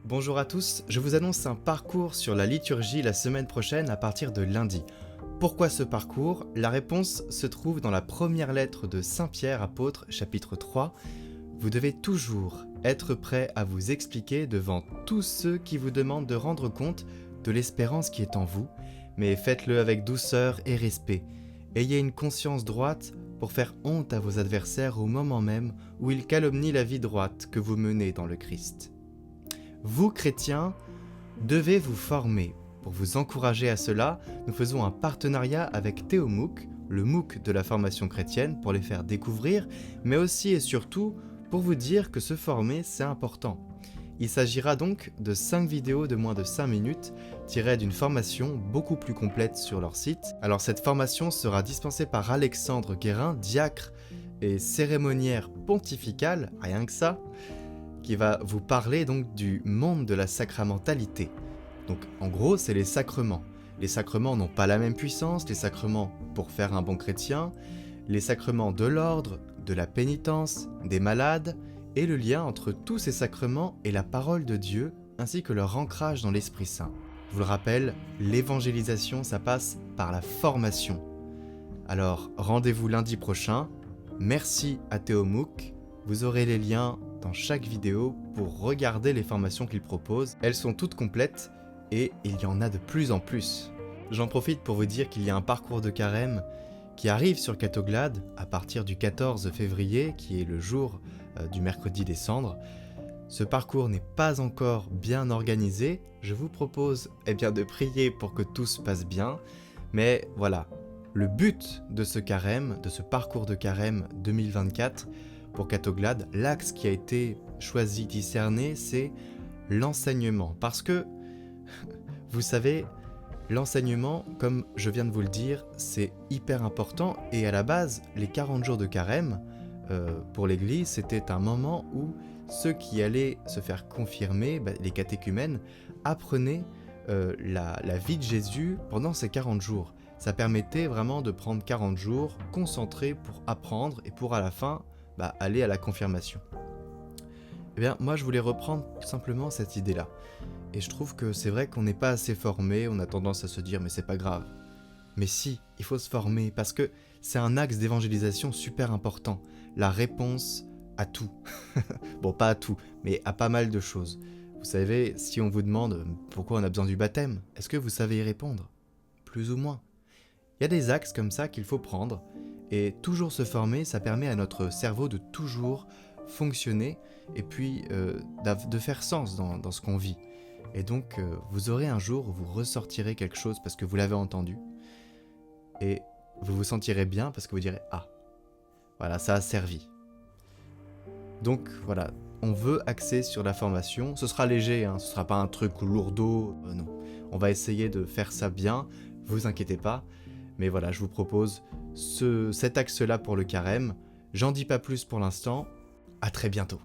Bonjour à tous, je vous annonce un parcours sur la liturgie la semaine prochaine à partir de lundi. Pourquoi ce parcours? La réponse se trouve dans la première lettre de Saint Pierre apôtre, chapitre 3. Vous devez toujours être prêt à vous expliquer devant tous ceux qui vous demandent de rendre compte de l'espérance qui est en vous, mais faites-le avec douceur et respect. Ayez une conscience droite pour faire honte à vos adversaires au moment même où ils calomnient la vie droite que vous menez dans le Christ. Vous, chrétiens, devez vous former. Pour vous encourager à cela, nous faisons un partenariat avec ThéoMOOC, le MOOC de la formation chrétienne, pour les faire découvrir, mais aussi et surtout pour vous dire que se former, c'est important. Il s'agira donc de 5 vidéos de moins de 5 minutes, tirées d'une formation beaucoup plus complète sur leur site. Alors cette formation sera dispensée par Alexandre Guérin, diacre et cérémoniaire pontifical, rien que ça, qui va vous parler donc du monde de la sacramentalité. Donc en gros, c'est les sacrements. Les sacrements n'ont pas la même puissance, les sacrements pour faire un bon chrétien, les sacrements de l'ordre, de la pénitence, des malades, et le lien entre tous ces sacrements et la parole de Dieu, ainsi que leur ancrage dans l'Esprit Saint. Je vous le rappelle, l'évangélisation, ça passe par la formation. Alors, rendez-vous lundi prochain. Merci à ThéoMOOC. Vous aurez les liens dans chaque vidéo pour regarder les formations qu'il propose. Elles sont toutes complètes et il y en a de plus en plus. J'en profite pour vous dire qu'il y a un parcours de carême qui arrive sur Catoglade à partir du 14 février, qui est le jour du mercredi des cendres. Ce parcours n'est pas encore bien organisé. Je vous propose de prier pour que tout se passe bien. Mais voilà, le but de ce carême, de ce parcours de carême 2024, pour Catoglade, l'axe qui a été choisi, discerné, c'est l'enseignement. Parce que, vous savez, l'enseignement, comme je viens de vous le dire, c'est hyper important. Et à la base, les 40 jours de carême, pour l'Église, c'était un moment où ceux qui allaient se faire confirmer, les catéchumènes, apprenaient la vie de Jésus pendant ces 40 jours. Ça permettait vraiment de prendre 40 jours concentrés pour apprendre et pour à la fin, aller à la confirmation. Eh bien, moi je voulais reprendre simplement cette idée-là. Et je trouve que c'est vrai qu'on n'est pas assez formé, on a tendance à se dire mais c'est pas grave. Mais si, il faut se former parce que c'est un axe d'évangélisation super important. La réponse à tout. Bon, pas à tout, mais à pas mal de choses. Vous savez, si on vous demande pourquoi on a besoin du baptême, est-ce que vous savez y répondre? Plus ou moins. Il y a des axes comme ça qu'il faut prendre. Et toujours se former, ça permet à notre cerveau de toujours fonctionner et puis de faire sens dans ce qu'on vit. Et donc, vous aurez un jour où vous ressortirez quelque chose parce que vous l'avez entendu. Et vous vous sentirez bien parce que vous direz « Ah, voilà, ça a servi ». Donc voilà, on veut axer sur la formation. Ce sera léger, ce sera pas un truc lourdeau, non. On va essayer de faire ça bien, vous inquiétez pas. Mais voilà, je vous propose cet axe-là pour le carême. J'en dis pas plus pour l'instant. À très bientôt.